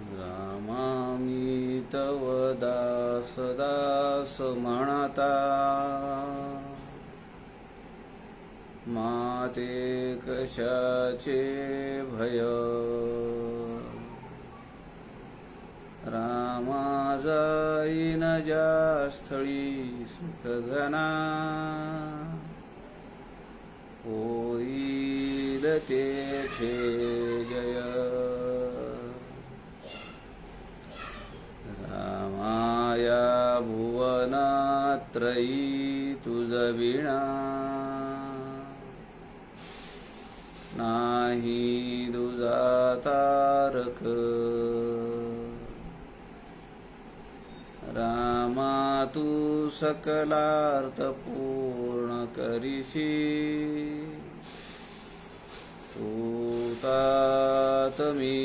रामामी तव दास दास म्हणता, माते कशाचे भय. रामा जाईन ज्या स्थळी सुख घना, होईल तेथे जय. रामाया भुवनात्रयी तुझ विणा, नाही दुजा तारक. रामा तू सकलार्थ पूर्ण करीशी, तू तात मी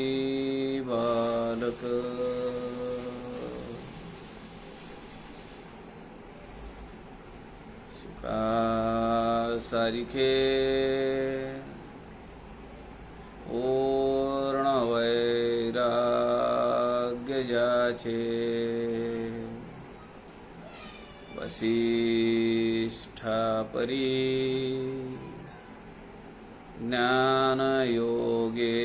बालक. सुखा सारिखे पूर्ण वैराग्य ज्याचे, वसिष्ठा परी ज्ञान योगेश्वराचे.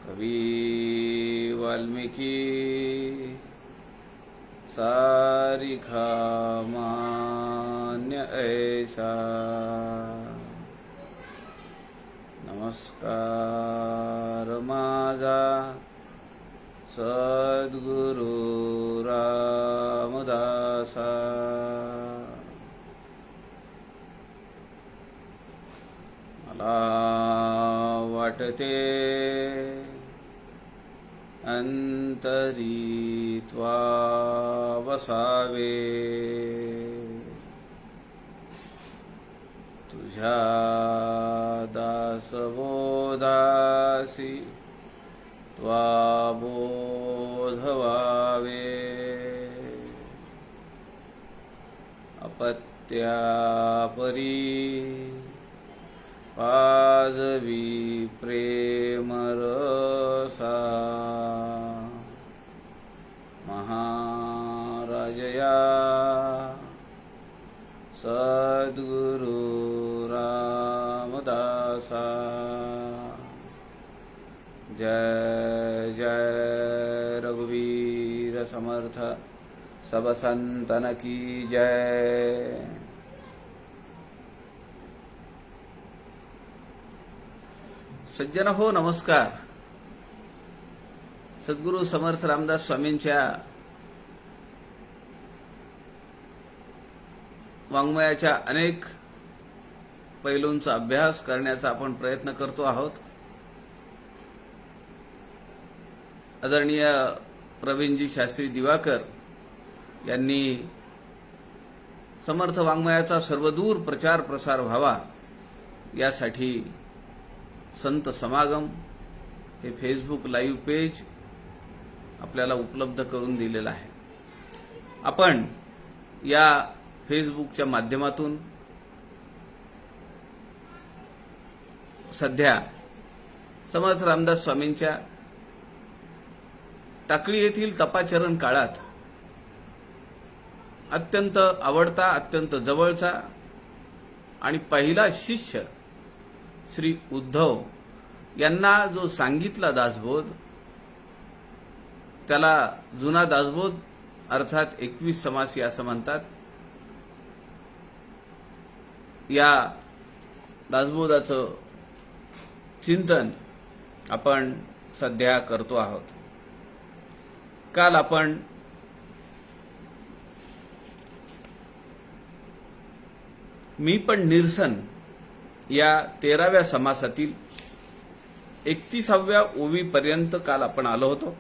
कवी वाल्मिकी सारिखा मान्य ऐसा. नमस्कार माझा सद्गुरु रामदासा. मला वाटते अंतरी त्वा वसावे, तुझ्या दासबोधासी त्वा बोध व्हावे. अपत्यापरी पाजवी प्रेमरसा, महाराजया सद्गुरु रामदासा. जय जय रघुवीर समर्थ सब संतन की जय. सज्जन हो, नमस्कार. सद्गुरु समर्थ रामदास स्वामींच्या वाङ्मयाच्या अनेक पैलूंचा अभ्यास करण्याचा आपण प्रयत्न करतो आहोत. आदरणीय प्रवीणजी शास्त्री दिवाकर यांनी समर्थ वाङ्मयाचा सर्वदूर प्रचार प्रसार व्हावा यासाठी संत समागम हे फेसबुक लाईव्ह पेज आपल्याला उपलब्ध करून दिलेलं आहे. आपण या फेसबुकच्या माध्यमातून सध्या समर्थ रामदास स्वामींच्या टाकळी येथील तपाचरण काळात अत्यंत आवडता, अत्यंत जवळचा आणि पहिला शिष्य श्री उद्धव यांना जो सांगितला दासबोध, त्याला जुना दासबोध अर्थात 21 समासी असं म्हणतात. या दासबोधाचं चिंतन आपण सध्या करतो आहोत. काल आपण मी पण निरसन या 13व्या समासातील 31व्या ओवीपर्यंत काल आपण आलो होतो.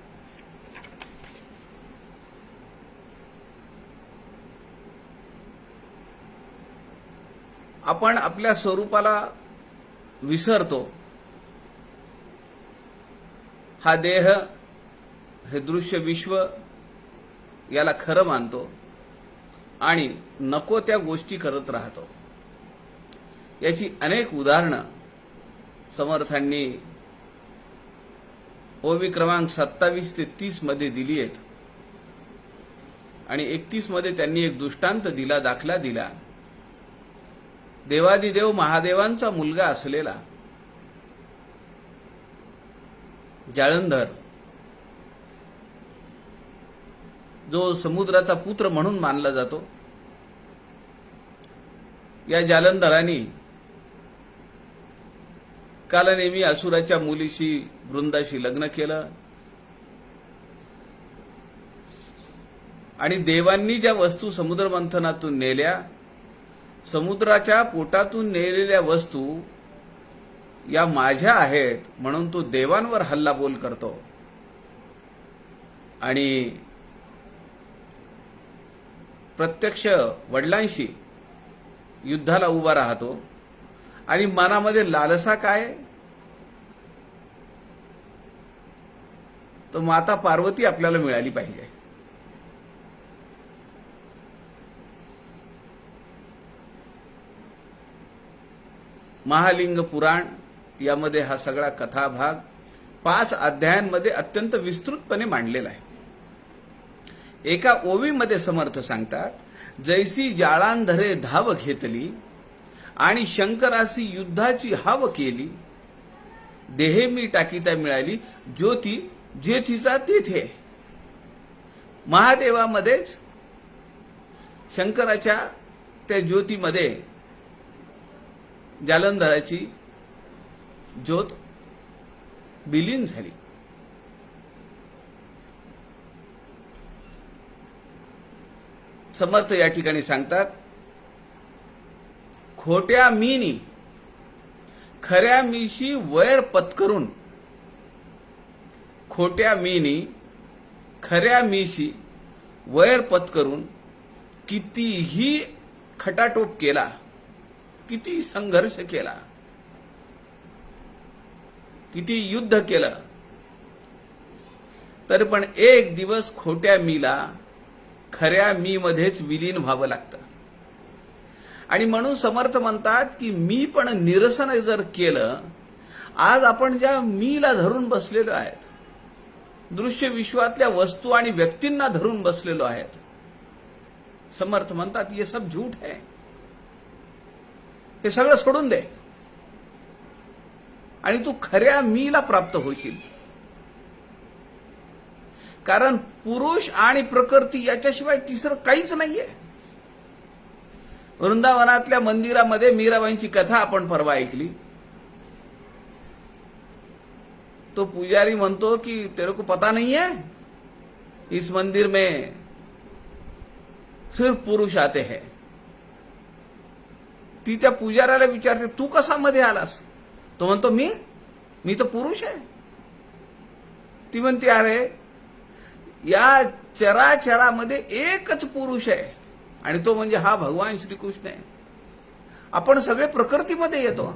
आपण आपल्या स्वरूपाला विसरतो. हा देह, हे दृश्य विश्व याला खरं मानतो आणि नको त्या गोष्टी करत राहतो. याची अनेक उदाहरणं समर्थांनी ओवी क्रमांक 27 ते 30 मध्ये दिली आहेत. आणि 31 मध्ये त्यांनी एक दृष्टांत दिला, दाखला दिला. देवादिदेव महादेवांचा मुलगा असलेला जालंधर, जो समुद्राचा पुत्र म्हणून मानला जातो, या जालंधराने कालनेमी असुराच्या मुलीशी वृंदाशी लग्न केलं आणि देवांनी ज्या वस्तू समुद्र मंथनातून नेल्या, समुद्राच्या पोटातून नेलेल्या वस्तू या माझ्या आहेत म्हणून तो देवांवर हल्लाबोल करतो आणि प्रत्यक्ष वडिलांशी युद्धाला उभा राहतो. आणि मनामध्ये लालसा काय, तर माता पार्वती आपल्याला मिळाली पाहिजे. महालिंग पुराण यामध्ये हा सगळा कथाभाग 5 अध्यायांमध्ये अत्यंत विस्तृतपणे मांडलेला आहे. एका ओवीमध्ये समर्थ सांगतात, जैसी जाळांधरे धाव घेतली आणि शंकरासी युद्धाची हाव केली, देहे मी टाकीता मिळाली ज्योती जेथीचा तेथे. महादेवामध्येच शंकराच्या त्या ज्योतीमध्ये जालंधराची ज्योत विलीन झाली. समर्थ या ठिकाणी सांगतात, खोट्या मीनी खऱ्या मीशी वैर पत्करून, खोट्या मीनी खऱ्या मीशी वैर पत्करून कितीही खटाटोप केला, किती संघर्ष केला, किती युद्ध केलं, तरी पण एक दिवस खोट्या मीला खऱ्या मी मध्येच विलीन व्हावं लागतं. आणि म्हणून समर्थ म्हणतात की मी पण निरसन जर केलं, आज आपण ज्या मीला धरून बसलेलो आहेत, दृश्य विश्वातल्या वस्तू आणि व्यक्तींना धरून बसलेलो आहेत, समर्थ म्हणतात ये सब झूठ है, हे सगळं सोडून दे आणि तू खऱ्या मीला प्राप्त होशील. कारण पुरुष आणि प्रकृती याच्याशिवाय तिसरं काहीच नाहीये. वृंदावनातल्या मंदिरामध्ये मीराबाईंची कथा आपण परवा ऐकली. तो पुजारी म्हणतो की तेरे को पता नहीं है, इस मंदिर में सिर्फ पुरुष आते हैं. ती त्या पुजाऱ्याला विचारते, तू कसा मध्ये आलास? तो म्हणतो, मी तर पुरुष आहे. ती म्हणते, अरे या चराचरामध्ये एकच पुरुष आहे आणि तो म्हणजे हा भगवान श्रीकृष्ण आहे. आपण सगळे प्रकृतीमध्ये येतो.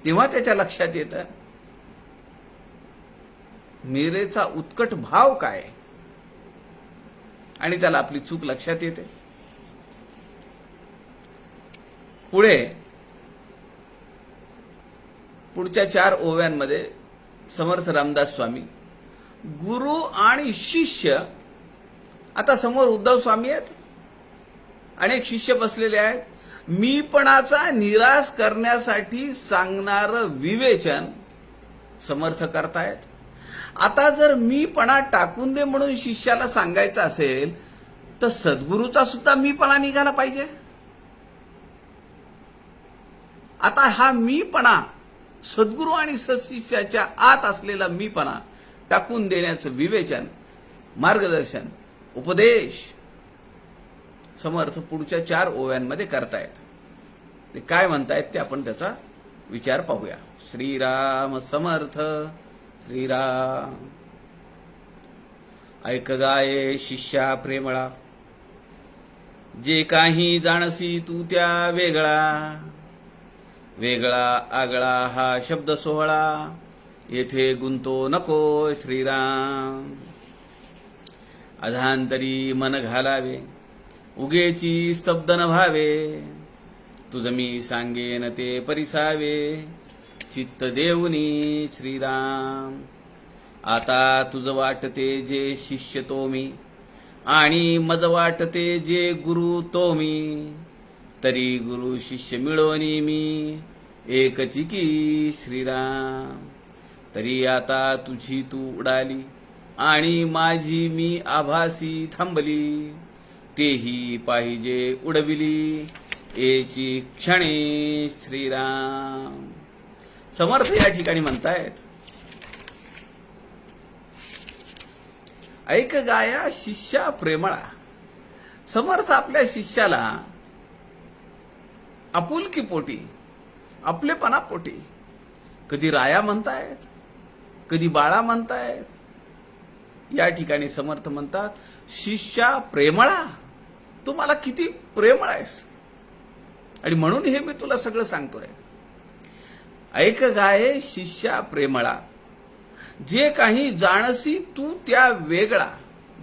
तेव्हा त्याच्या लक्षात येतं मीरेचा उत्कट भाव काय आणि त्याला आपली चूक लक्षात येते. पुढच्या 4 ओव्यांमध्ये समर्थ रामदास स्वामी गुरु आणि शिष्य, आता समोर उद्धव स्वामी आहेत, अनेक शिष्य बसलेले आहेत, मीपणाचा निराश करण्यासाठी सांगणारं विवेचन समर्थ करतायत. आता जर मीपणा टाकून दे म्हणून शिष्याला सांगायचं असेल तर सद्गुरूचा सुद्धा मीपणा निघाला पाहिजे. आता हा मीपणा, सद्गुरू आणि सत्शिष्याच्या आत असलेला मीपणा टाकून देण्याचं विवेचन, मार्गदर्शन, उपदेश समर्थ पुढच्या 4 ओव्यांमध्ये करतायत. ते काय म्हणतायत ते आपण त्याचा विचार पाहूया. श्रीराम समर्थ. श्रीराम. ऐक गाये शिष्या प्रेमळा, जे काही जाणसी तू त्या वेगळा, वेगळा आगळा हा शब्द सोहळा, येथे गुंतो नको श्रीराम. अधांतरी मन घालावे उगेची स्तब्ध न व्हावे तुझ मी सांगेन ते परिसावे चित्त देऊनी श्रीराम आता तुझ वाटते जे शिष्य तो मी आणि मज वाटते जे गुरु तो मी तरी गुरु शिष्य मिळवणी मी एकची की श्रीराम तरी आता तुझी तू उडाली आणि माझी मी आभासी थांबली तेही पाहिजे उडविली एची क्षणे श्रीराम. समर्थ या ठिकाणी म्हणतायत ऐक गाया शिष्या प्रेमळा. समर्थ आपल्या शिष्याला आपुलकी पोटी आपलेपणा पोटी कधी राया म्हणतायत कधी बाळा म्हणतायत. या ठिकाणी समर्थ म्हणतात शिष्या प्रेमळा तू मला किती प्रेमळ आहेस आणि म्हणून हे मी तुला सगळं सांगतोय. ऐक गाये शिष्या प्रेमळा जे काही जाणसी तू त्या वेगळा.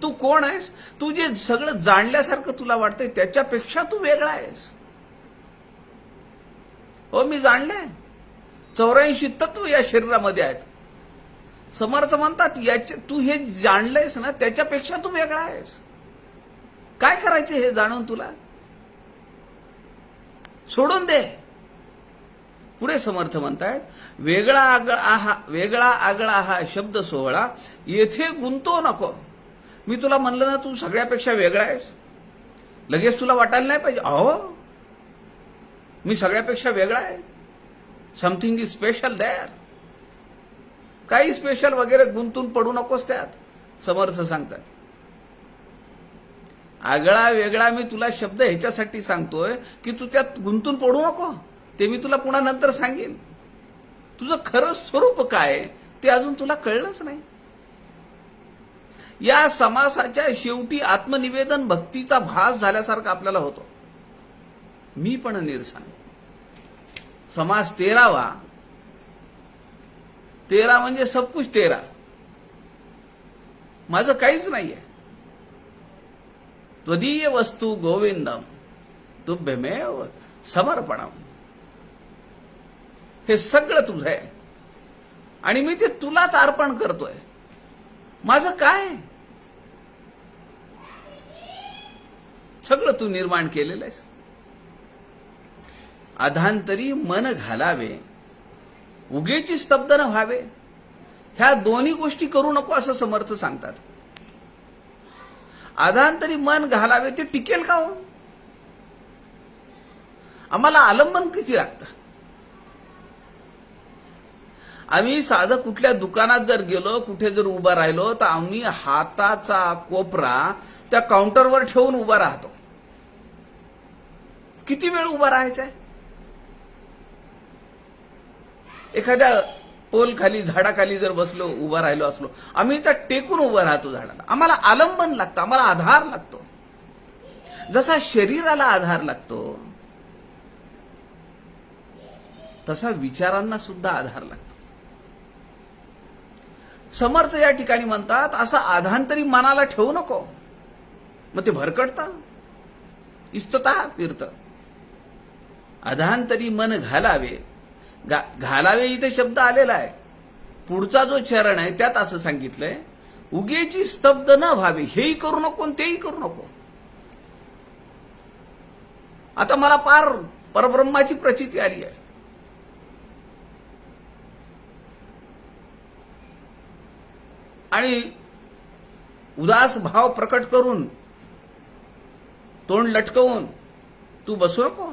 तू कोण आहेस? तू जे सगळं जाणल्यासारखं तुला वाटतंय त्याच्यापेक्षा तू वेगळा आहेस. हो मी जाणलंय 84 तत्व या शरीरामध्ये आहेत. समर्थ म्हणतात तू हे जाणलंयस ना त्याच्यापेक्षा तू वेगळा आहेस. काय करायचं हे जाणून तुला? सोडून दे. पुढे समर्थ म्हणतायत वेगळा आगळा हा शब्द सोहळा येथे गुंतो नको. मी तुला म्हणलं ना तू सगळ्यापेक्षा वेगळा आहेस लगेच तुला वाटायला नाही पाहिजे अहो मी सगळ्यापेक्षा वेगळा आहे. Something is special there. काही स्पेशल वगैरे गुंतून पडू नकोस त्यात. समर्थ सांगतात आगळा वेगळा मी तुला शब्द ह्याच्यासाठी सांगतोय की तू त्यात गुंतून पडू नको. ते मी तुला पुन्हा नंतर सांगेन. तुझं खरं स्वरूप काय ते अजून तुला कळलंच नाही. या समासाच्या शेवटी आत्मनिवेदन भक्तीचा भास झाल्यासारखा आपल्याला होतो. मी पण निरसन. समास 13वा. 13 म्हणजे सब कुछ तेरा. माझं काहीच नाहीये. त्वदीय वस्तू गोविंदम तुभ्यमेव समर्पणम. हे सगळं तुझं आहे आणि मी ते तुलाच अर्पण करतोय. माझं काय? सगळं तू निर्माण केलेलं आहेस. अधांतरी मन घालावे उगेची स्तब्ध न व्हावे. ह्या दोन्ही गोष्टी करू नको असं समर्थ सांगतात. अधांतरी मन घालावे ते टिकेल का हो? आम्हाला आलंबन किती लागतं. आम्ही साधं कुठल्या दुकानात जर गेलो कुठे जर उभा राहिलो तर आम्ही हाताचा कोपरा त्या काउंटरवर ठेवून उभा राहतो. किती वेळ उभा राहायचा आहे? एखाद्या पोल खाली झाडाखाली जर बसलो उभा राहिलो असलो आम्ही त्या टेकून उभा राहतो झाडाला. आम्हाला आलंबन लागतं. आम्हाला आधार लागतो. जसा शरीराला आधार लागतो तसा विचारांना सुद्धा आधार लागतो. समर्थ या ठिकाणी म्हणतात असं आधांतरी मनाला ठेवू नको. मग ते भरकटतं इस्ततः फिरतं. अधांतरी मन घालावे. घालावे इथे शब्द आलेला आहे. पुढचा जो चरण आहे त्यात असं सांगितलंय उगेची स्तब्ध न व्हावे. हेही करू नको आणि तेही करू नको. आता मला पार परब्रह्माची प्रचिती आली आहे. आणि उदास भाव प्रकट करून तोंड लटकवून तू बसू नको.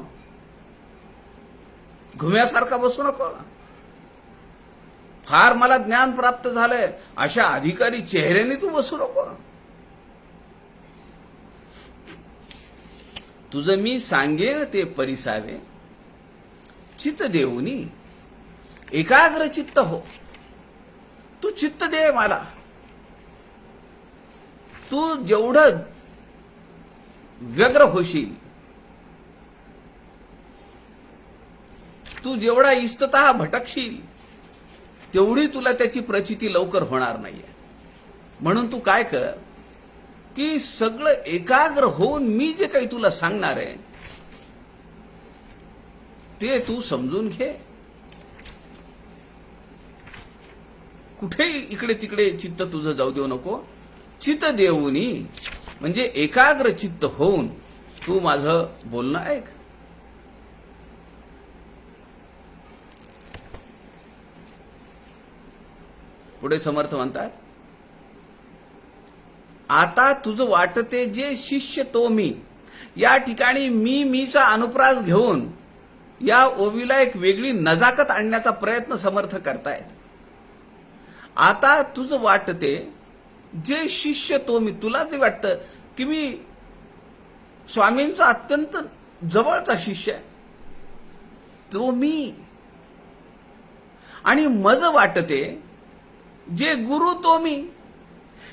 घुम्यासारखा बसू नको. फार मला ज्ञान प्राप्त झालंय अशा अधिकारी चेहऱ्याने तू बसू नको. तुझं मी सांगेन ते परिसावे चित्त देऊनी एकाग्र चित्त हो. तू चित्त दे मला. तू जेवढं व्यग्र होशील तू जेवढा इस्ततः भटकशील तेवढी तुला त्याची प्रचिती लवकर होणार नाहीये. म्हणून तू काय कर की सगळं एकाग्र होऊन मी जे काही तुला सांगणार आहे ते तू समजून घे. कुठेही इकडे तिकडे चित्त तुझं जाऊ देऊ नको. चित्त देऊनी म्हणजे एकाग्र चित्त होऊन तू माझं बोलणं ऐक. पुढे समर्थ म्हणतात, आता तुझं वाटते जे शिष्य तो मी. या ठिकाणी मीचा अनुप्रास घेऊन या ओवीला एक वेगळी नजाकत आणण्याचा प्रयत्न समर्थ करतायत. आता तुझं वाटते जे शिष्य तो मी. तुला जे वाटतं की मी स्वामींचा अत्यंत जवळचा शिष्य आहे तो मी, आणि मज वाटते जे गुरु तो मी.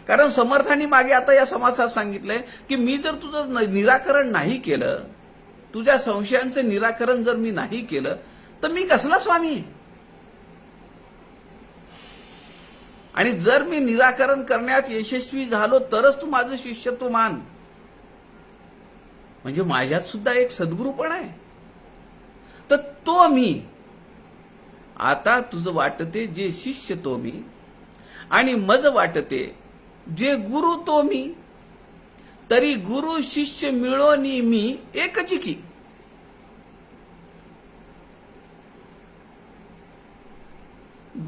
कारण समर्थांनी मागे आता या समासात सांगितलंय की मी जर तुझं निराकरण नाही केलं, तुझ्या संशयांचं निराकरण जर मी नाही केलं तर मी कसला स्वामी आहे. आणि जर मी निराकरण करण्यात यशस्वी झालो तरच तू माझं शिष्यत्व मान. म्हणजे माझ्यात सुद्धा एक सद्गुरू पण आहे. तर तो मी. आता तुझं वाटते जे शिष्य तो मी, आणि मज वाटते जे गुरु तो मी. तरी गुरु शिष्य मिळोनी मी एकची की.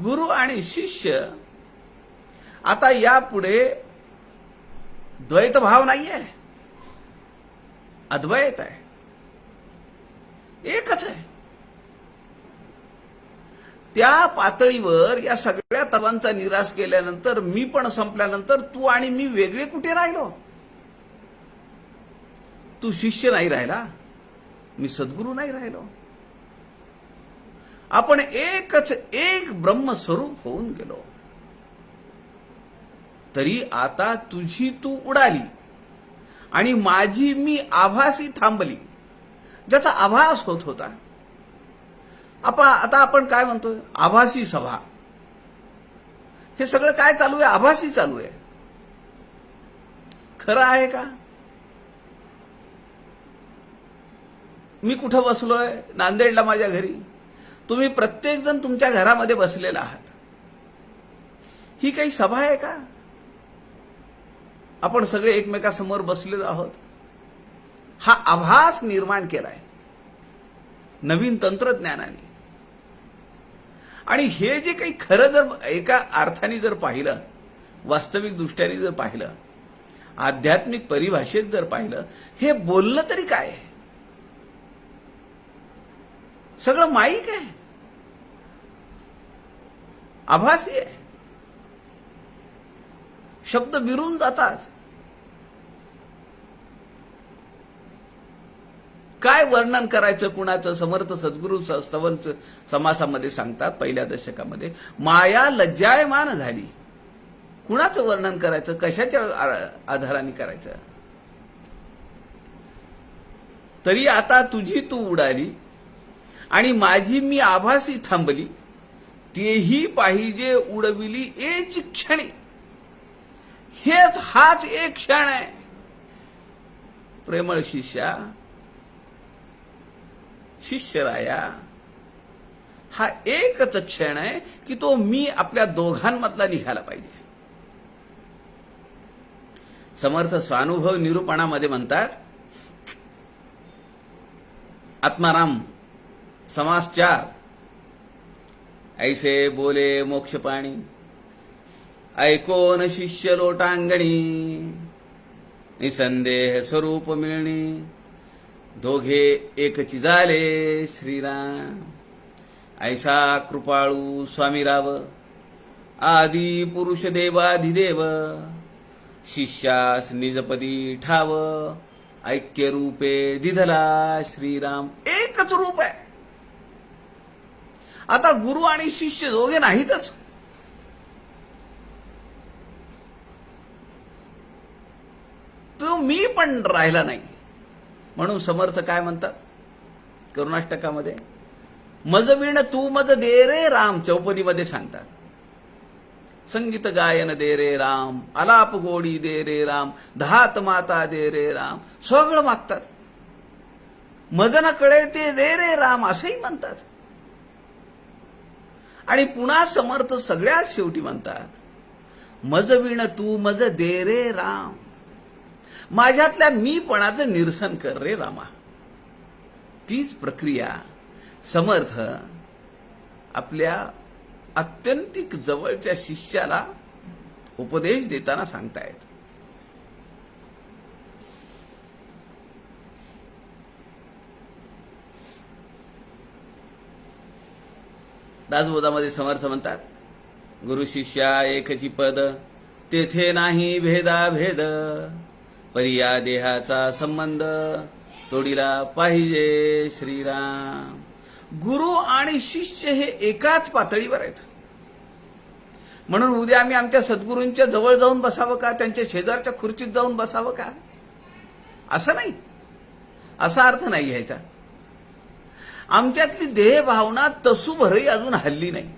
गुरु आणि शिष्य आता यापुढे द्वैत भाव नाहीये, अद्वैत आहे, एकच आहे. त्या पातळीवर या सगळ्या तत्वांचा निराश केल्यानंतर, मी पण संपल्यानंतर तू आणि मी वेगळे कुठे राहिलो. तू शिष्य नाही राहिला, मी सद्गुरू नाही राहिलो. आपण एकच एक ब्रह्मस्वरूप होऊन गेलो. तरी आता तुझी तू उडाली आणि माझी मी आभासी थांबली, ज्याचा आभास होत होता. आता आपण काय म्हणतोय, आभासी सभा. हे सगळं काय चालू आहे, आभासी चालू आहे. खरं आहे का? मी कुठं बसलोय, नांदेडला माझ्या घरी. तुम्ही प्रत्येक जण तुमच्या घरामध्ये बसलेला आहात. ही काही सभा आहे का? आपण सगळे एकमेकासमोर बसलेलो आहोत. हा आभास निर्माण केलाय नवीन तंत्रज्ञानाने. आणि हे जे काही खरं जर एका अर्थाने जर पाहिलं, वास्तविक दृष्ट्याने जर पाहिलं, आध्यात्मिक परिभाषेत जर पाहिलं, हे बोललं तरी काय आहे? सगळं माईक आहे, आभासी आहे. शब्द विरून जातात. काय वर्णन करायचं कुणाचं? समर्थ सद्गुरू स्तवन समासामध्ये सांगतात पहिल्या दशकामध्ये, माया लज्जायमान झाली. कुणाचं वर्णन करायचं, कशाच्या आधाराने करायचं? तरी आता तुझी तू उडाली आणि माझी मी आभासी थांबली. तेही पाहिजे उडविली एच क्षणी. हाच एक क्षण आहे. प्रेमळ शिष्या, शिष्यराया, हा एकच क्षण आहे की तो मी आपल्या दोघांमधला निघाला पाहिजे. समर्थ स्वानुभव निरूपणामध्ये म्हणतात, आत्माराम समास 4. ऐसे बोले मोक्षपाणी, ऐकोन शिष्य लोटांगणी. निसंदेह स्वरूप मिळणी, दोघे एकची झाले श्रीराम. ऐसा कृपाळू स्वामीराव, आदी पुरुष देवाधिदेव. शिष्यास निजपदी ठाव, ऐक्य रूपे दिधला श्रीराम. एकच रूप आहे. आता गुरु आणि शिष्य दोघे नाहीतच. तो मी पण राहिला नाही. म्हणून समर्थ काय म्हणतात करुणाष्टकामध्ये, मज विण तू मज दे रे राम. चौपदीमध्ये सांगतात, संगीत गायन दे रे राम, आलाप गोडी दे रे राम, धात माता दे रे राम, सगळं मागतात. मजनाकडे ते दे रे राम असंही म्हणतात. आणि पुन्हा समर्थ सगळ्यात शेवटी म्हणतात, मज विण तू मज दे रे राम, माझ्यातल्या मीपणाचं निरसन कर रे रामा. तीच प्रक्रिया समर्थ आपल्या अत्यंतिक जवळच्या शिष्याला उपदेश देताना सांगतायत. दासबोधामध्ये समर्थ म्हणतात, गुरु शिष्या एकची पद, तेथे नाही भेदा भेद, परिया देहाचा संबंध, तोडीला पाहिजे श्रीराम. गुरु आणि शिष्य हे एकाच पातळीवर आहेत. म्हणून उद्या आम्ही आमच्या सद्गुरूंच्या जवळ जाऊन बसावं का, त्यांच्या शेजारच्या खुर्चीत जाऊन बसावं का, असं नाही. असा अर्थ नाही घ्यायचा. आमच्यातली देह भावना तसूभरही अजून हल्ली नाही.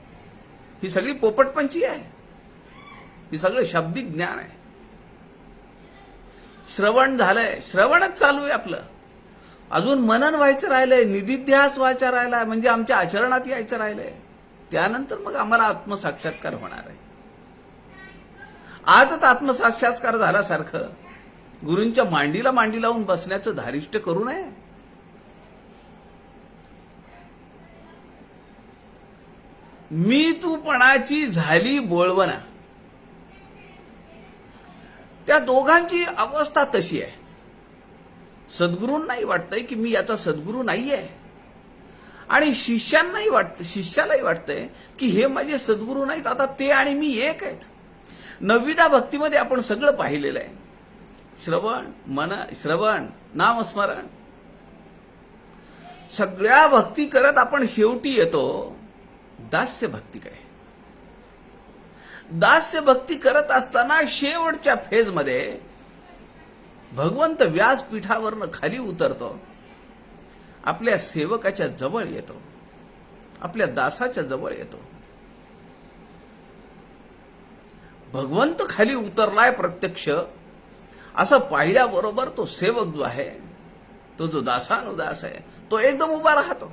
ही सगळी पोपटपंची आहे. ही सगळं शाब्दिक ज्ञान आहे. श्रवण झालंय, श्रवणच चालू आहे आपलं. अजून मनन व्हायचं राहिलंय, निधिध्यास व्हायचा राहिलाय, म्हणजे आमच्या आचरणात यायचं राहिलंय. त्यानंतर मग आम्हाला आत्मसाक्षात्कार होणार आहे. आजच आत्मसाक्षात्कार झाल्यासारखं गुरूंच्या मांडीला मांडी लावून बसण्याचं धारिष्ट करू नये. मी तूपणाची झाली बोळवणा. त्या दोघांची अवस्था तशी आहे. सद्गुरूंनाही वाटतंय की मी याचा सद्गुरू नाहीये, आणि शिष्यालाही वाटतंय की हे माझे सद्गुरू नाहीत, आता ते आणि मी एक आहेत. नवविधा भक्तीमध्ये आपण सगळं पाहिलेलं आहे. श्रवण, नामस्मरण, सगळ्या भक्ती करत आपण शेवटी येतो दास्य भक्तीकडे. दास्य भक्ती करत असताना शेवटच्या फेजमध्ये भगवंत व्यासपीठावरनं खाली उतरतो, आपल्या सेवकाच्या जवळ येतो, आपल्या दासाच्या जवळ येतो. भगवंत खाली उतरलाय प्रत्यक्ष असं पाहिल्याबरोबर तो सेवक जो आहे, तो जो दासानुदास आहे, तो एकदम उभा राहतो.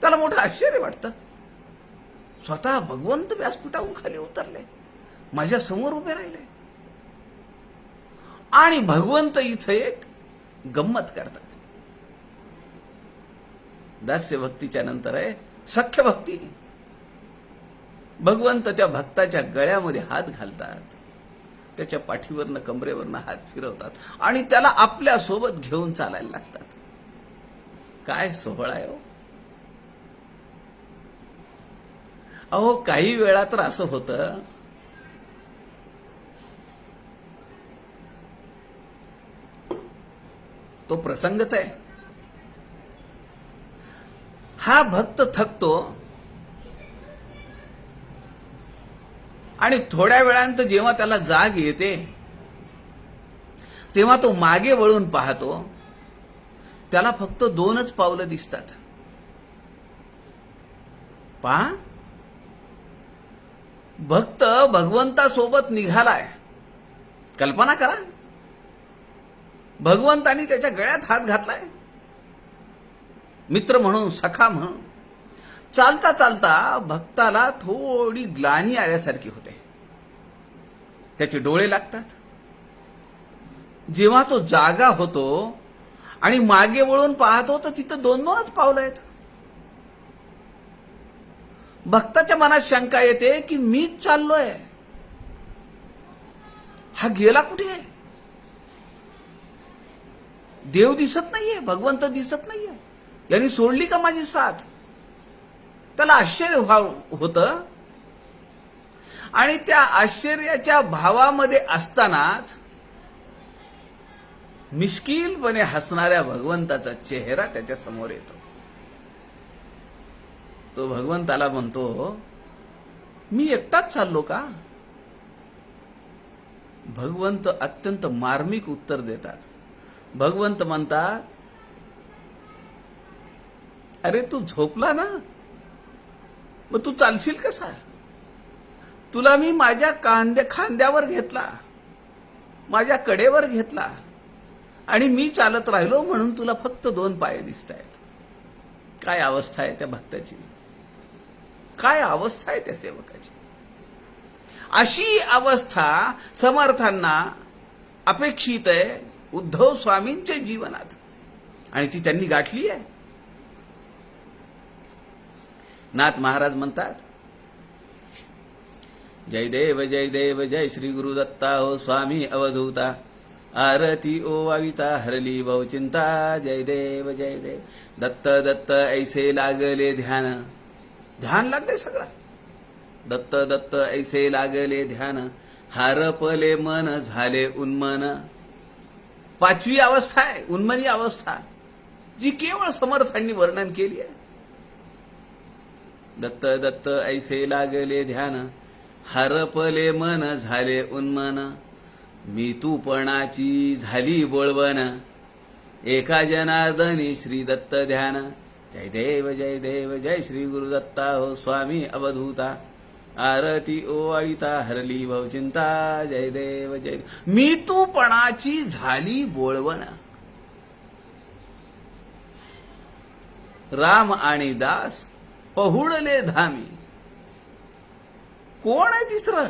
त्याला मोठं आश्चर्य वाटतं. स्वतः भगवंत व्यासपीठाहून खाली उतरले, माझ्या समोर उभे राहिले. आणि भगवंत इथं एक गंमत करतात. दास्य भक्तीच्या नंतर आहे सख्य भक्ती. भगवंत त्या भक्ताच्या गळ्यामध्ये हात घालतात, त्याच्या पाठीवरनं कमरेवरनं हात फिरवतात आणि त्याला आपल्या सोबत घेऊन चालायला लागतात. काय सोहळा आहे हो. अहो, काही वेळा तर असं होतं, तो प्रसंगच आहे. हा भक्त थकतो आणि थोड्या वेळानंतर जेव्हा त्याला जाग येते तेव्हा तो मागे वळून पाहतो. त्याला फक्त 2च पावलं दिसतात. पहा, भक्त भगवंतासोबत निघालाय. कल्पना करा, भगवंतानी त्याच्या गळ्यात हात घातलाय, मित्र म्हणून, सखा म्हणून. चालता चालता भक्ताला थोडी ग्लानी आल्यासारखी होते. त्याचे डोळे लागतात. जेव्हा तो जागा होतो आणि मागे वळून पाहतो तर तिथं 2-2च पावलं आहेत. भक्ताच्या मनात शंका येते की मीच चाललोय, हा गेला कुठे आहे. देव दिसत नाहीये, भगवंत दिसत नाहीये, यांनी सोडली का माझी साथ. त्याला आश्चर्य होतं. आणि त्या आश्चर्याच्या भावामध्ये असतानाच मिश्किलपणे हसणाऱ्या भगवंताचा चेहरा त्याच्या समोर येतो. तो भगवंताला म्हणतो, मी एकटाच चाललो का. भगवंत अत्यंत मार्मिक उत्तर देतात. भगवंत म्हणतात, अरे तू झोपला ना, मग तू चालशील कसा. तुला मी माझ्या खांद्यावर घेतला, माझ्या कडेवर घेतला आणि मी चालत राहिलो म्हणून तुला फक्त 2 पाय दिसत आहेत. काय अवस्था आहे त्या भक्ताची, काय अवस्था आहे त्या सेवकाची. अशी अवस्था समर्थांना अपेक्षित आहे उद्धव स्वामींच्या जीवनात आणि ती त्यांनी गाठली आहे. नाथ महाराज म्हणतात, जय देव जय श्री गुरुदत्ता हो स्वामी अवधूता, आरती ओवाळिता हरली बहुचिंता. जय देव दत्त दत्त ऐसे लागले ध्यान, ध्यान लागले सगळं. दत्त दत्त ऐसे लागले ध्यान, हारपले मन झाले उन्मन. 5वी अवस्था आहे उन्मनी अवस्था, जी केवळ समर्थांनी वर्णन केली आहे. दत्त दत्त ऐसे लागले ध्यान, हरपले मन झाले उन्मन. मी तूपणाची झाली बोळवण, एका जनार्दनी श्री दत्त ध्यान. जय देव जय श्री गुरुदत्ता हो स्वामी अवधूता, आरती ओवाळिता हरली भवचिंता. जय देव मी तूपणाची झाली बोळवण. राम आणि दास पहुडले धामी. कोण आहे तिसरं?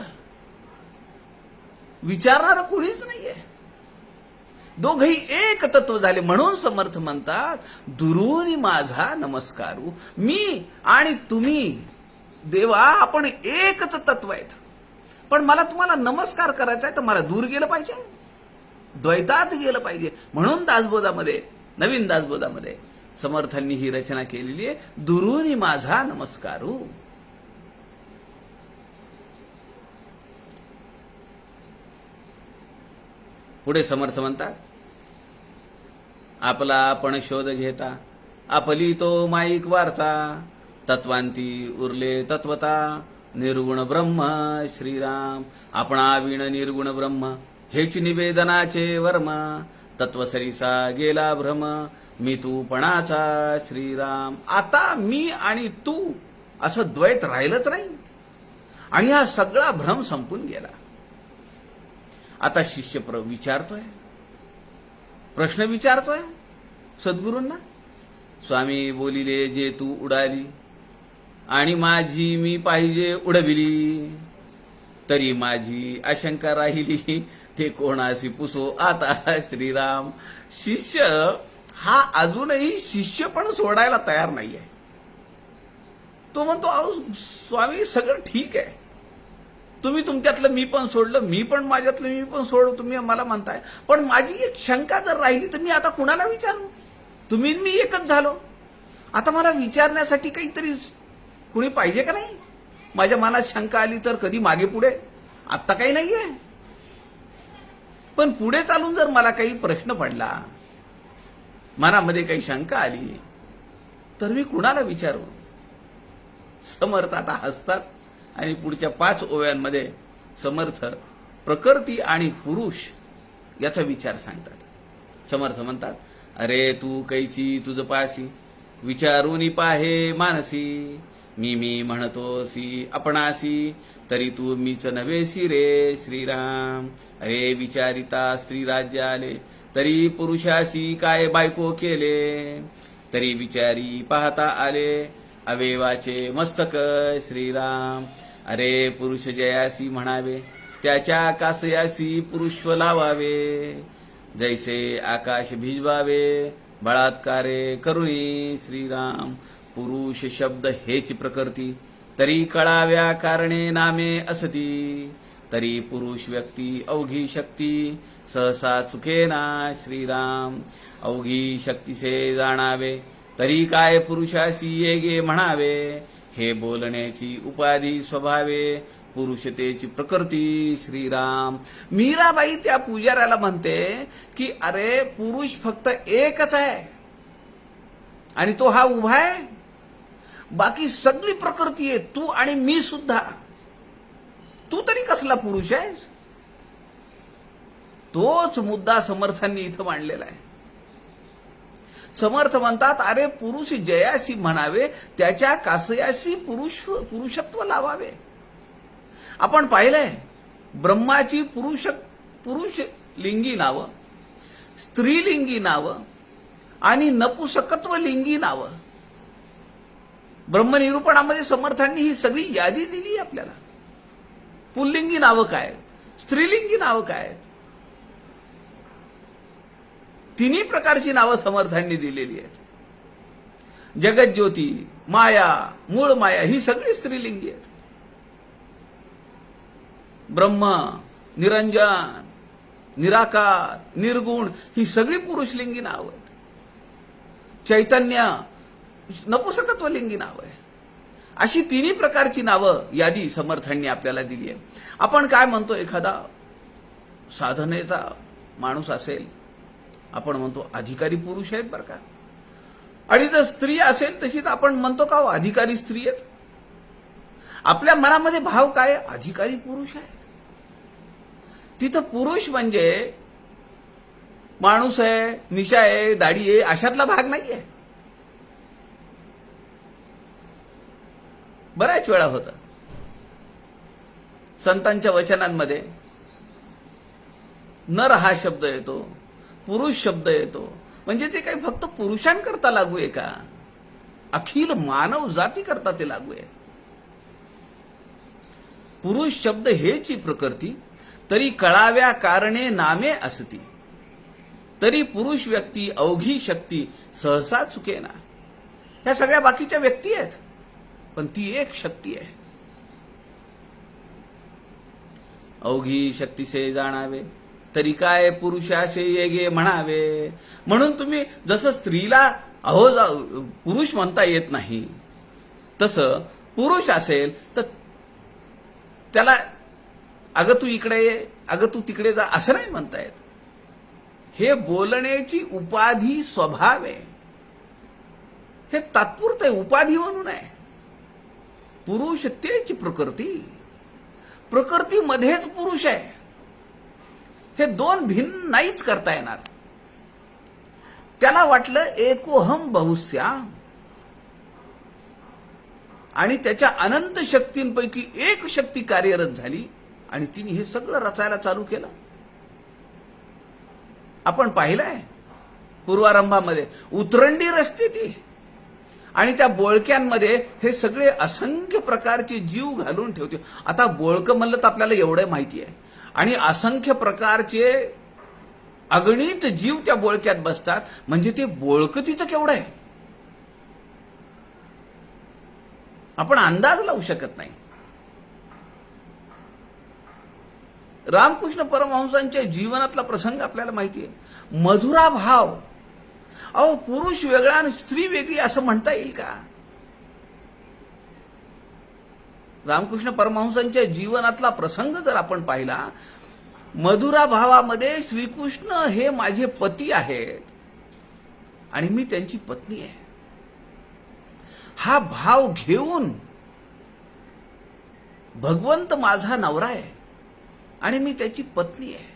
विचारणारं कोणीच नाहीये. दोघही एक तत्व झाले. म्हणून समर्थ म्हणतात, दुरून माझा नमस्कारू. मी आणि तुम्ही देवा आपण एकच तत्व आहेत, पण मला तुम्हाला नमस्कार करायचा आहे तर मला दूर गेलं पाहिजे, द्वैतात गेलं पाहिजे. म्हणून दासबोधामध्ये, नवीन दासबोधामध्ये समर्थांनी ही रचना केलेली आहे, दुरून माझा नमस्कारू. पुढे समर्थ म्हणतात, आपला आपण शोध घेता, आपली तो माईक वार्ता, तत्वांती उरले तत्वता, निर्गुण ब्रह्म श्रीराम. आपणा विण निर्गुण ब्रह्म, हेच निवेदनाचे वर्म. तत्वसरीसा गेला भ्रम, मी तूपणाचा श्रीराम. आता मी आणि तू असं द्वैत राहिलंच नाही आणि हा सगळा भ्रम संपून गेला. आता शिष्य विचारतोय, प्रश्न विचारतोय सद्गुरूंना. स्वामी बोलिले जे तू उडाली आणि माझी मी पाहिजे उडविली, तरी माझी आशंका राहिली ते कोणासी पुसो आता श्रीराम. शिष्य हा अजूनही शिष्य पण सोडायला तयार नाहीये. तो म्हणतो, अहो स्वामी सगळं ठीक आहे, तुम्ही तुमच्यातलं मी पण सोडलं, मी पण माझ्यातलं मी पण सोडलं, तुम्ही मला म्हणताय, पण माझी एक शंका जर राहिली तर मी आता कुणाला विचारू? तुम्ही मी एकच झालो, आता मला विचारण्यासाठी काहीतरी कुणी पाहिजे का नाही? माझ्या मनात शंका आली तर कधी मागे पुढे, आत्ता काही नाहीये, पण पुढे चालून जर मला काही प्रश्न पडला, मनामध्ये काही शंका आली, तर मी कुणाला विचारू? समर्थ आता हसतात आणि पुढच्या 5 ओव्यांमध्ये समर्थ प्रकृती आणि पुरुष याचा विचार सांगतात. समर्थ म्हणतात, अरे तू कैची तुझ पासी, विचारून पाहे मानसी. मी म्हणतोसी आपणासी, तरी तू मीच नव्हेसी रे श्रीराम. अरे विचारिता स्त्री राज्य आले, तरी पुरुषाशी काय बायको केले. तरी विचारी पाहता आले, अवेवाचे मस्तक श्रीराम. अरे पुरुष जयासी म्हणावे, त्याच्या कासयासी पुरुष लावावे. जैसे आकाश भिजवावे, बळात्कारे करुणी श्रीराम. पुरुष शब्द हेच प्रकृती, तरी कळाव्या कारणे नामे असती. तरी पुरुष व्यक्ती अवघी शक्ती, सहसा चुकेना श्रीराम. अवघी शक्तीसे जाणावे, तरी काय पुरुषासी येगे म्हणावे. हे बोलण्याची उपाधी स्वभावे, पुरुषतेची प्रकृती श्रीराम. मीराबाई त्या पुजाऱ्याला म्हणते की अरे पुरुष फक्त एकच आहे आणि तो हा उभा आहे, बाकी सगळी प्रकृती आहे, तू आणि मी सुद्धा. तू तरी कसला पुरुष आहेस? तोच मुद्दा समर्थांनी इथं मांडलेला आहे. समर्थ म्हणतात, अरे पुरुष जयासी म्हणावे, त्याच्या कासयासी पुरुषत्व लावावे. आपण पाहिलंय ब्रह्माची पुरुष लिंगी नावं, स्त्रीलिंगी नावं आणि नपुसकत्व लिंगी नावं ब्रह्मनिरूपणामध्ये समर्थांनी ही सगळी यादी दिली आपल्याला. पुल्लिंगी नावं काय, स्त्रीलिंगी नावं काय, तिन्ही प्रकारची नावं समर्थांनी दिलेली आहेत. जगज्योती, माया, मूळ माया ही सगळी स्त्रीलिंगी आहेत. ब्रह्म, निरंजन, निराकार, निर्गुण ही सगळी पुरुषलिंगी नावं आहेत. चैतन्य नपुसकत्वलिंगी नाव आहे. अशी तिन्ही प्रकारची नावं यादी समर्थांनी आपल्याला दिली आहे. आपण काय म्हणतो, एखादा साधनेचा माणूस असेल, आपण म्हणतो अधिकारी पुरुष आहेत बरं का, आणि जर स्त्री असेल तशीच आपण म्हणतो का अधिकारी स्त्री आहेत. आपल्या मनामध्ये भाव काय, अधिकारी पुरुष आहेत. तिथं पुरुष म्हणजे माणूस आहे, मिशा आहे, दाढी आहे अशातला भाग नाहीये. बऱ्याच वेळा होतं संतांच्या वचनांमध्ये नर हा शब्द येतो, पुरुष शब्द येतो, म्हणजे ते काही फक्त पुरुषांकरता लागू आहे का, अखिल मानव जाती करता ते लागू आहे. पुरुष शब्द हेची प्रकृती, तरी कळाव्या कारणे नामे असती, तरी पुरुष व्यक्ती अवघी शक्ती सहसा चुकेना. ह्या सगळ्या बाकीच्या व्यक्ती आहेत, पण ती एक शक्ती आहे. अवघी शक्तीसे जाणावे, तरी काय पुरुषाशे येगे म्हणावे. म्हणून तुम्ही जसं स्त्रीला पुरुष म्हणता येत नाही, तसं पुरुष असेल तर त्याला अगं तू इकडे ये, अगं तू तिकडे जा असं नाही म्हणता येत. हे बोलण्याची उपाधी स्वभाव आहे, हे तात्पुरतं आहे, उपाधी म्हणून आहे. पुरुष तेच प्रकृती, प्रकृतीमध्येच पुरुष आहे. हे दोन भिन्न नाहीच करता येणार. त्याला वाटलं एकोहम बहुस्याम, आणि त्याच्या अनंत शक्तींपैकी एक शक्ती कार्यरत झाली आणि तिने हे सगळं रचायला चालू केलं. आपण पाहिलंय पूर्वारंभामध्ये उतरंडी रचते ती, आणि त्या बोळक्यांमध्ये हे सगळे असंख्य प्रकारचे जीव घालून ठेवते. आता बोळकं म्हणलं तर आपल्याला एवढं माहिती आहे, आणि असंख्य प्रकारचे अगणित जीव त्या बोळक्यात बसतात, म्हणजे ते बोळकं तिचं केवढं आहे आपण अंदाज लावू शकत नाही. रामकृष्ण परमहंसांच्या जीवनातला प्रसंग आपल्याला माहिती आहे. मधुरा भाव, अहो पुरुष वेगळा आणि स्त्री वेगळी असं म्हणता येईल का. रामकृष्ण परमहंसांच्या जीवनातला प्रसंग जर आपण पाहिला, मधुरा भावामध्ये श्रीकृष्ण हे माझे पती आहेत आणि मी त्यांची पत्नी आहे, हा भाव घेऊन भगवंत माझा नवरा आहे आणि मी त्याची पत्नी आहे,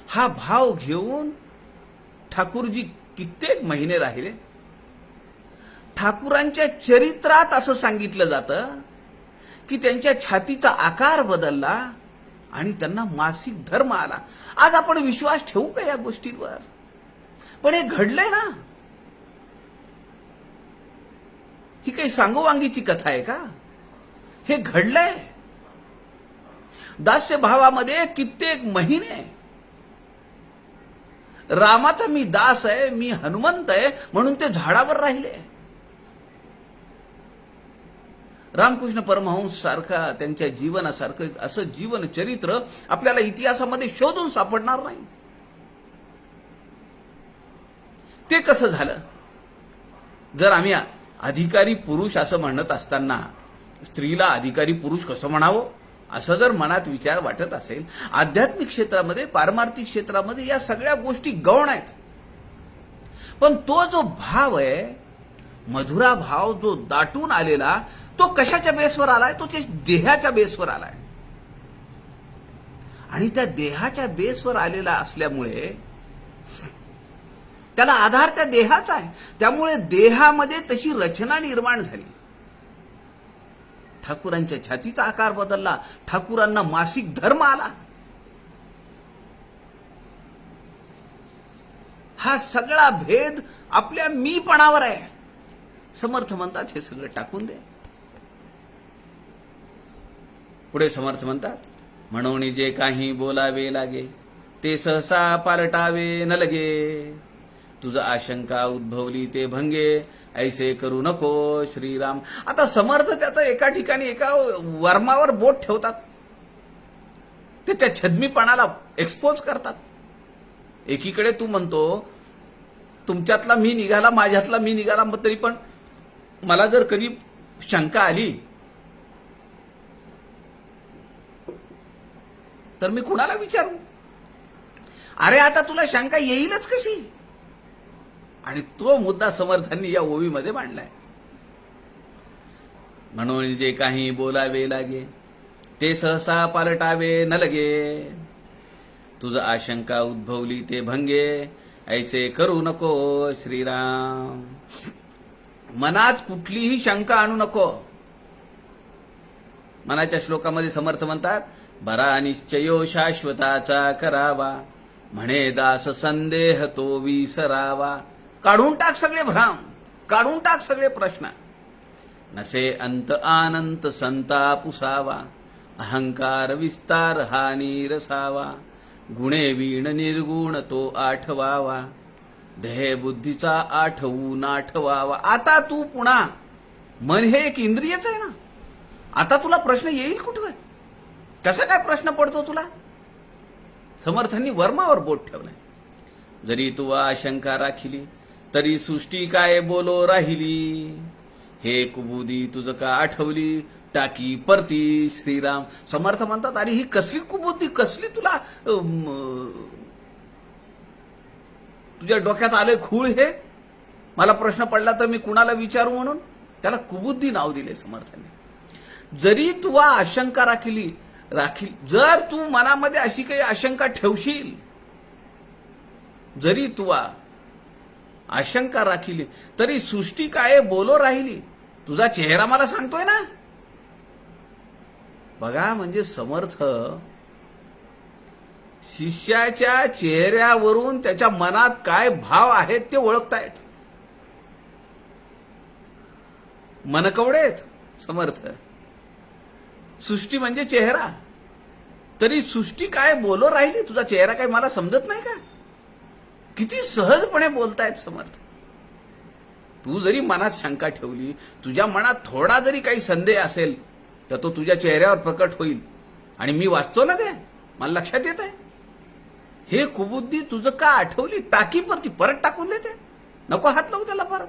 हा भाव घेऊन ठाकूरजी कित्येक महिने राहिले. ठाकूरांच्या चरित्रात असं सांगितलं जातं की त्यांच्या छातीचा आकार बदलला आणि त्यांना मासिक धर्म आला. आज आपण विश्वास ठेवू का या गोष्टींवर, पण हे घडलंय ना. ही काही सांगोवांगीची कथा आहे का, हे घडलंय. दास्य भावामध्ये कित्येक महिने रामाचा मी दास आहे, मी हनुमंत आहे म्हणून ते झाडावर राहिले. रामकृष्ण परमहंस सारखा, त्यांच्या जीवनासारखं असं जीवन चरित्र आपल्याला इतिहासामध्ये शोधून सापडणार नाही. ते कसं झालं. जर आम्ही अधिकारी पुरुष असं म्हणत असताना स्त्रीला अधिकारी पुरुष कसं म्हणावं असं जर मनात विचार वाटत असेल, आध्यात्मिक क्षेत्रामध्ये, पारमार्थिक क्षेत्रामध्ये या सगळ्या गोष्टी गौण आहेत. पण तो जो भाव आहे, मधुरा भाव जो दाटून आलेला, तो कशाच्या बेसवर आलाय, तो देहाच्या बेसवर आलाय. आणि त्या देहाच्या बेसवर आलेला असल्यामुळे त्याला आधार त्या देहाचा आहे, त्यामुळे देहामध्ये तशी रचना निर्माण झाली. ठाकूरांच्या छातीचा आकार बदलला, ठाकूरांना मासिक धर्म आला. हा सगळा भेद आपल्या मीपणावर आहे. समर्थ म्हणतात हे सगळं टाकून दे. पुढे समर्थ म्हणतात, म्हणून जे काही बोलावे लागे ते सहसा पालटावे न लगे. तुझ आशंका उद्भवली ते भंगे, ऐसे करू नको श्रीराम. आता समर्थ त्याचं एका ठिकाणी एका वर्मावर बोट ठेवतात, ते त्या छद्मीपणाला एक्सपोज करतात. एकीकडे तू म्हणतो तुमच्यातला मी निघाला, माझ्यातला मी निघाला, मग तरी पण मला जर कधी शंका आली तर मी कुणाला विचारू? अरे आता तुला शंका येईलच कशी? आणि तो मुद्दा समर्थांनी या ओवीमध्ये मांडलाय. म्हणून जे काही बोलावे लागे ते सहसा पालटावे न लगे. तुझ आशंका उद्भवली ते भंगे, ऐसे करू नको श्रीराम. मनात कुठलीही शंका आणू नको. मनाच्या श्लोकामध्ये समर्थ म्हणतात, बरा निश्चयो शाश्वताचा करावा, म्हणे दास संदेह तो विसरावा. काढून टाक सगळे भ्राम, काढून टाक सगळे प्रश्न. नसे अंत आनंत संतापुसावा, अहंकार विस्तार हा नीरसावा. गुणे वीण निर्गुण तो आठवावा, देह बुद्धीचा आठवून आठवावा. आता तू पुन्हा मन हे एक इंद्रियच आहे ना, आता तुला प्रश्न येईल कुठं? कसा काय प्रश्न पडतो तुला? समर्थांनी वर्मावर बोट ठेवलाय. जरी तू आशंका राखिली तरी सृष्टी काय बोलो राहिली. हे कुबुदी तुझ का आठवली, टाकी परती श्रीराम. समर्थ म्हणतात, अरे ही कसली कुबुद्धी, कसली तुला तुझ्या डोक्यात आले खूळ हे? मला प्रश्न पडला तर मी कुणाला विचारू म्हणून? त्याला कुबुद्धी नाव दिले समर्थांनी. जरी तू आशंका राखील, जर तू मनामध्ये अशी काही आशंका ठेवशील, जरी तू आशंका राखील तरी सृष्टी काय बोलो राहिली. तुझा चेहरा मला सांगतोय ना. बघा, म्हणजे समर्थ शिष्याच्या चेहऱ्यावरून त्याच्या मनात काय भाव आहेत ते ओळखतायत. मनकवडे आहेत समर्थ. सृष्टी म्हणजे चेहरा, तरी सृष्टी काय बोलो राहिली, तुझा चेहरा काय मला समजत नाही का? किती सहजपणे बोलतायत समर्थ. तू जरी मनात शंका ठेवली, तुझ्या मनात थोडा जरी काही संदेह असेल तर तो तुझ्या चेहऱ्यावर प्रकट होईल. आणि मी वाचतो ना ते, मला लक्षात येत आहे. हे कुबुद्धी तुझं का आठवली, टाकी परती परत टाकून देते. नको हात लावू त्याला परत.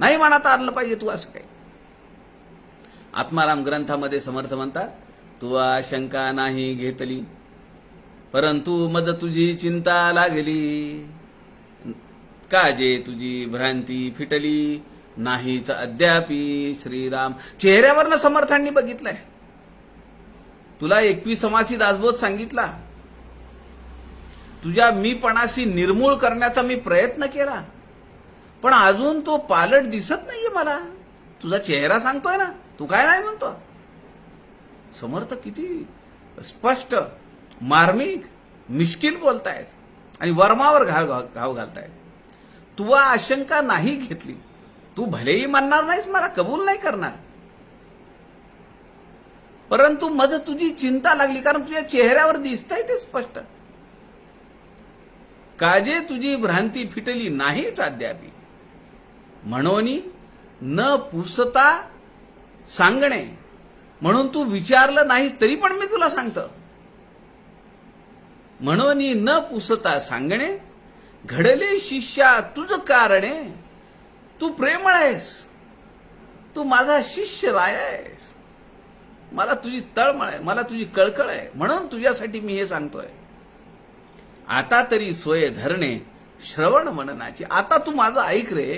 नाही मनात आणलं पाहिजे तू असं काही. आत्माराम ग्रंथामध्ये समर्थ म्हणतात, तू आशंका नाही घेतली परंतु मद तुझी चिंता लागली. काजे तुझी भ्रांती फिटली, नाहीच अद्यापी श्रीराम. चेहऱ्यावरनं समर्थांनी बघितलंय. तुला 21 दासबोध सांगितला, तुझ्या मीपणाशी निर्मूळ करण्याचा मी प्रयत्न केला, पण अजून तो पालट दिसत नाहीये मला. तुझा चेहरा सांगतोय ना, तू काय नाही म्हणतो. समर्थ किती स्पष्ट, मार्मिक, मिश्किल बोलतायत आणि वर्मावर घाव घालतायत. तू आशंका नाही घेतली, तू भलेही म्हणणार नाहीस, मला कबूल नाही करणार, परंतु मज तुझी चिंता लागली, कारण तुझ्या चेहऱ्यावर दिसतंय ते स्पष्ट. काजे तुझी भ्रांती फिटली नाहीच अद्यापी, म्हणून न पुसता सांगणे. म्हणून तू विचारलं नाहीस तरी पण मी तुला सांगतो. म्हणून न पुसता सांगणे, घडले शिष्या तुझ कारणे. तू प्रेमळ आहेस, तू माझा शिष्य राय आहेस, मला तुझी तळमळ आहे, मला तुझी कळकळ आहे, म्हणून तुझ्यासाठी मी हे सांगतोय. आता तरी सोय धरणे श्रवण मननाची. आता तू माझं ऐक रे,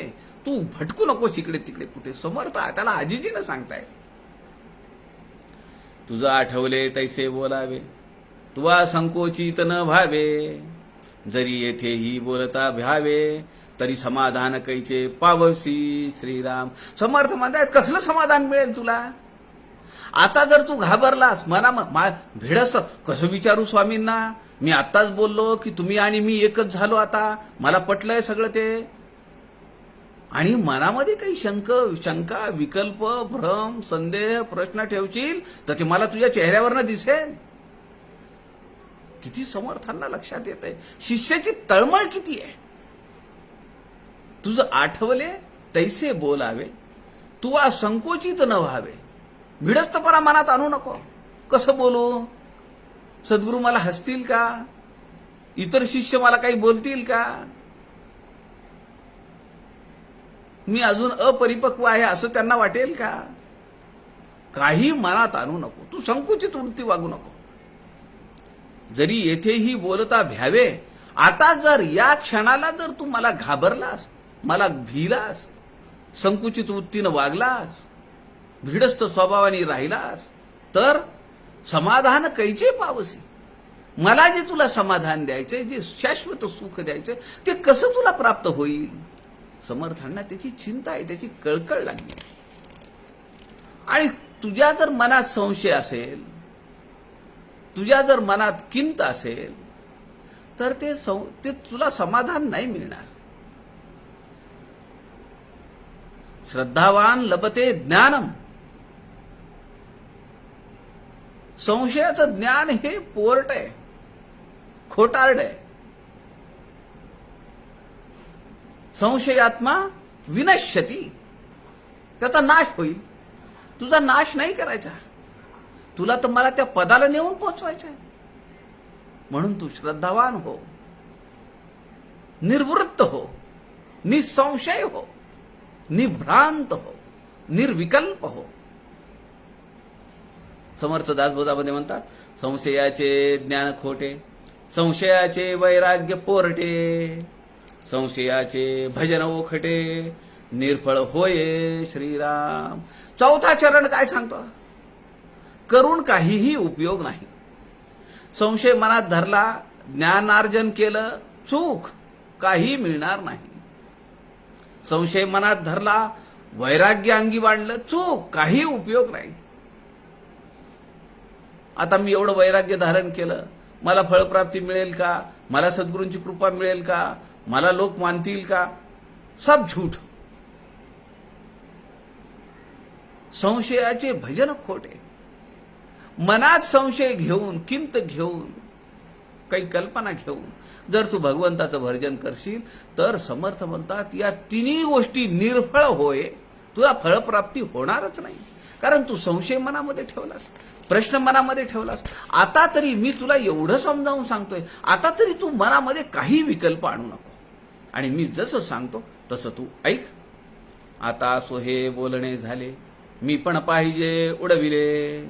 तू भटकू नकोस इकडे तिकडे कुठे. समर्थ त्याला आजीजीनं सांगताय. तुझं आठवले तैसे बोलावे, तुवा संकोचित न भावे. जरी येथेही बोलता भ्यावे, तरी समाधान कैचे पावसी श्रीराम. समर्थ म्हणतायत, कसलं समाधान मिळेल तुला? आता जर तू घाबरलास भेडस कसं विचारू स्वामींना, मी आत्ताच बोललो की तुम्ही आणि मी एकच झालो, आता मला पटलंय सगळं ते, आणि मनामध्ये काही शंका विकल्प भ्रम संदेह प्रश्न ठेवशील तर ते मला तुझ्या चेहऱ्यावरनं दिसेल. किती समर्थांना लक्षात येत आहे शिष्याची तळमळ किती आहे. तुझं आठवले तैसे बोलावे, तू संकोचित न व्हावे, भिडस्तपणा मनात आणू नको. कसं बोलू, सद्गुरू मला हसतील का, इतर शिष्य मला काही बोलतील का, मी अजून अपरिपक्व आहे असं त्यांना वाटेल का, काही मनात आणू नको. तू संकुचित वृत्ती वागू नको. जरी येथेही बोलता भ्यावे, आता जर या क्षणाला जर तू मला घाबरलास, मला भिलास, संकुचित वृत्तीनं वागलास, भिडस्त स्वभावाने राहिलास, तर समाधान कैचे पावसी. मला जे तुला समाधान द्यायचंय, जे शाश्वत सुख द्यायचंय, ते कसं तुला प्राप्त होईल. समर्थांना त्याची चिंता आहे, त्याची कळकळ लागली. आणि तुझ्या जर मनात संशय असेल, तुझ्या जर मनात किंत असेल, तर ते तुला समाधान नाही मिळणार. श्रद्धावान लभते ज्ञानम. संशयाचं ज्ञान हे पोरट आहे, खोटारड आहे. संशयात्मा विनश्यती, त्याचा नाश होईल. तुझा नाश नाही करायचा, तुला तर मला त्या पदाला नेऊन पोचवायचं आहे. म्हणून तू श्रद्धावान हो, निर्वृत्त हो, निसंशय हो, निभ्रांत हो, निर्विकल्प हो. समर्थ दासबोधामध्ये म्हणतात, संशयाचे ज्ञान खोटे, संशयाचे वैराग्य पोरटे, संशयाचे भजन ओखटे, निर्फळ होये श्रीराम. चौथा चरण काय सांगतो, करून काहीही उपयोग नाही. संशय मनात धरला, ज्ञानार्जन केलं, चूक, काही मिळणार नाही. संशय मनात धरला, वैराग्य अंगी बांधलं, चूक, काही उपयोग नाही. आता मी एवढं वैराग्य धारण केलं, मला फळप्राप्ती मिळेल का, मला सद्गुरूंची कृपा मिळेल का, मला लोक मानतील का, सब झूठ. संशयाचे भजन खोटे. मनात संशय घेऊन, किंत घेऊन, काही कल्पना घेऊन जर तू भगवंताचं भजन करशील, तर समर्थ म्हणतात या तिन्ही गोष्टी निर्फळ होय, तुला फळप्राप्ती होणारच नाही. कारण तू संशय मनामध्ये ठेवलास, प्रश्न मनामध्ये ठेवलास. आता तरी मी तुला एवढं समजावून सांगतोय, आता तरी तू मनामध्ये काही विकल्प आणू नको, आणि मी जसं सांगतो तसं तू ऐक. आता सोहे बोलणे झाले, मी पण पाहिजे उडविले,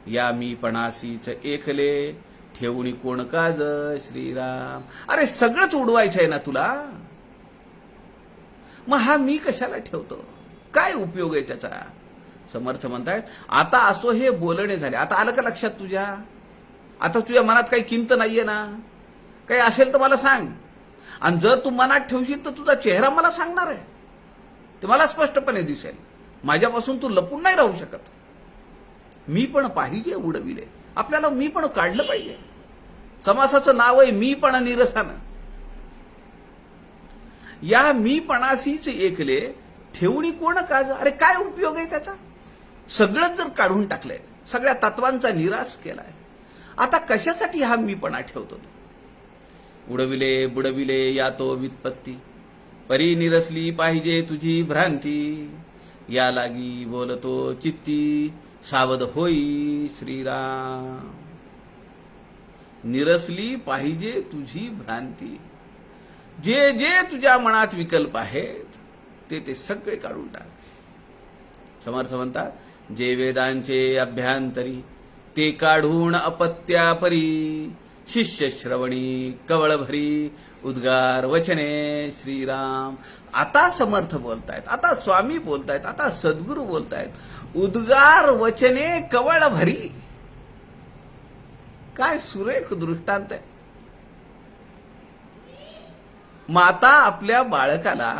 या मी पणासीच एकले, ठेवणी कोण काज श्रीराम. अरे सगळंच उडवायचं आहे ना तुला, मग हा मी कशाला ठेवतो, काय उपयोग आहे त्याचा. समर्थ म्हणतायत, आता असो हे बोलणे झाले. आता आलं का लक्षात तुझ्या, आता तुझ्या मनात काही किंत नाहीये ना, काही असेल तर मला सांग. आणि जर तू मनात ठेवशील तर तुझा चेहरा मला सांगणार आहे, ते मला स्पष्टपणे दिसेल. माझ्यापासून तू लपून नाही राहू शकत. मी पण पाहिजे उडविले, आपल्याला मी पण काढलं पाहिजे. समासाचं नाव आहे मी पण निरसन. या मी पणासीच एकले, ठेवणी कोण काज. अरे काय उपयोग आहे त्याचा, सगळंच जर काढून टाकलंय, सगळ्या तत्वांचा निराश केलाय, आता कशासाठी हा मीपणा ठेवतो. उडविले बुडविले या तो वित्पत्ती, परी निरसली पाहिजे तुझी भ्रांती, या लागी बोलतो चित्ती, सावध होई श्रीराम. निरसली पाहिजे तुझी भ्रांती. जे जे तुझ्या मनात विकल्प आहेत ते सगळे काढून टाक. समर्थ म्हणतात, जे वेदांचे अभ्यांतरी, ते काढून अपत्यापरी, शिष्य श्रवणी कवळ भरी, उद्गार वचने श्रीराम. आता समर्थ बोलतायत, आता स्वामी बोलतायत, आता सद्गुरू बोलतायत, उद्गार वचने कवळ भरी. काय सुरेख दृष्टांत आहे. माता आपल्या बाळकाला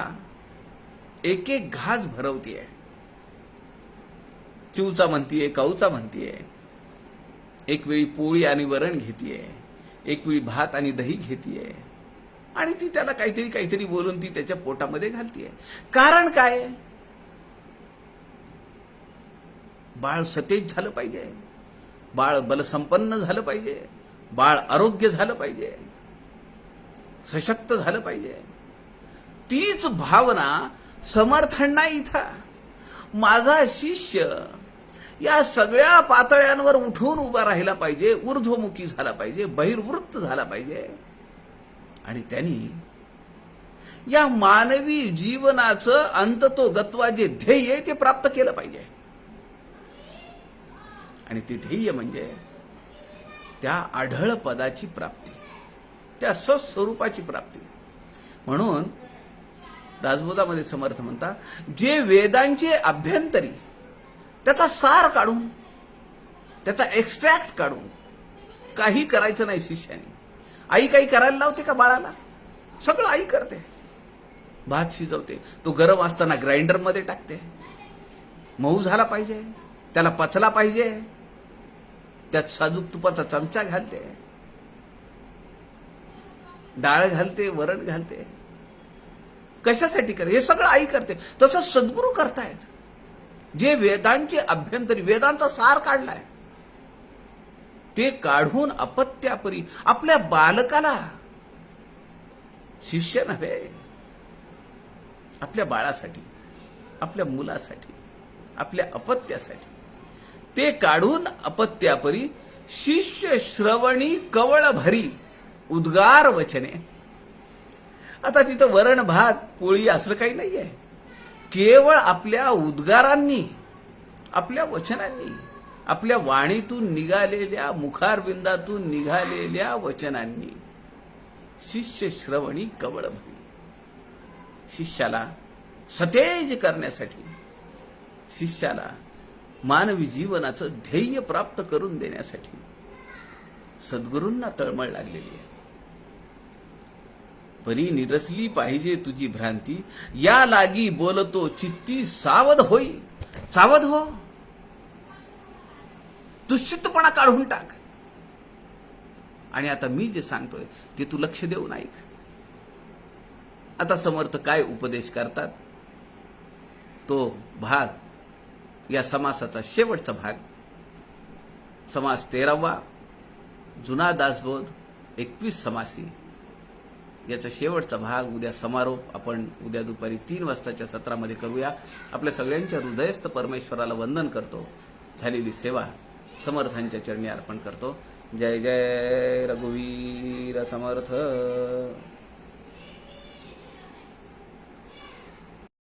एक एक घास भरवतीये, चिवचा म्हणतीये, काऊचा म्हणतीये, एक वेळी पोळी आणि वरण घेतीये, एक वेळी भात आणि दही घेतीये, आणि ती त्याला काहीतरी काहीतरी बोलून ती त्याच्या पोटामध्ये घालतीये. कारण काय? बाळ सतेज झालं पाहिजे, बाळ बलसंपन्न झालं पाहिजे, बाळ आरोग्य झालं पाहिजे, सशक्त झालं पाहिजे. तीच भावना समर्थांना इथं, माझा शिष्य या सगळ्या पातळ्यांवर उठून उभा राहिला पाहिजे, ऊर्ध्वमुखी झाला पाहिजे, बहिर्वृत्त झाला पाहिजे, आणि त्यांनी या मानवी जीवनाचं अंततोगत्वा जे ध्येय आहे ते प्राप्त केलं पाहिजे. आणि ते ध्येय म्हणजे त्या आढळ पदाची प्राप्ती, त्या स्वस्वरूपाची प्राप्ती. म्हणून दासबोधामध्ये समर्थ म्हणतात, जे वेदांचे अभ्यंतरी त्याचा सार काढून, त्याचा एक्स्ट्रॅक्ट काढून काही करायचं नाही शिष्याने. आई काही करायला लावते का बाळाला? सगळं आई करते. भात शिजवते, तो गरम असताना ग्राइंडरमध्ये टाकते, मऊ झाला पाहिजे, त्याला पचला पाहिजे, त्यात साजूक तुपाचा चमचा घालते, डाळ घालते, वरण घालते. कशासाठी करते? हे सगळं आई करते. तसं सद्गुरू करतायत, जे वेदांचे अभ्यंतरी, वेदांचा सार काढलाय, ते काढून अपत्यापरी आपल्या बालकाला, शिष्य नव्हे, आपल्या बाळासाठी, आपल्या मुलासाठी, आपल्या अपत्यासाठी, ते काढून अपत्यापरी शिष्य श्रवणी कवळ भरी उद्गार वचने. आता तिथं वरण भात पोळी असलं काही नाहीये, केवळ आपल्या उद्गारांनी, आपल्या वचनांनी, आपल्या वाणीतून निघालेल्या, मुखारविंदातून निघालेल्या वचनांनी शिष्य श्रवणी कवळ भरी. शिष्याला सतेज करण्यासाठी, शिष्याला मानवी जीवनाचं ध्येय प्राप्त करून देण्यासाठी सद्गुरूंना तळमळ लागलेली आहे. परी निरसली पाहिजे तुझी भ्रांती, या लागी बोलतो चित्ती सावध होई. सावध हो, दुष्चित्तपणा काढून टाक. आणि आता मी जे सांगतोय ते तू लक्ष देऊन ऐक. आता समर्थ काय उपदेश करतात, तो भाग, या समासाचा शेवटचा भाग, समास 13वा, जुना दासबोध 21 समासी, याचा शेवटचा भाग, उद्या समारोप आपण उद्या दुपारी 3 वाजताच्या सत्रामध्ये करूया. आपल्या सगळ्यांच्या हृदयस्थ परमेश्वराला वंदन करतो. झालेली सेवा समर्थांच्या चरणी अर्पण करतो. जय जय रघुवीर समर्थ.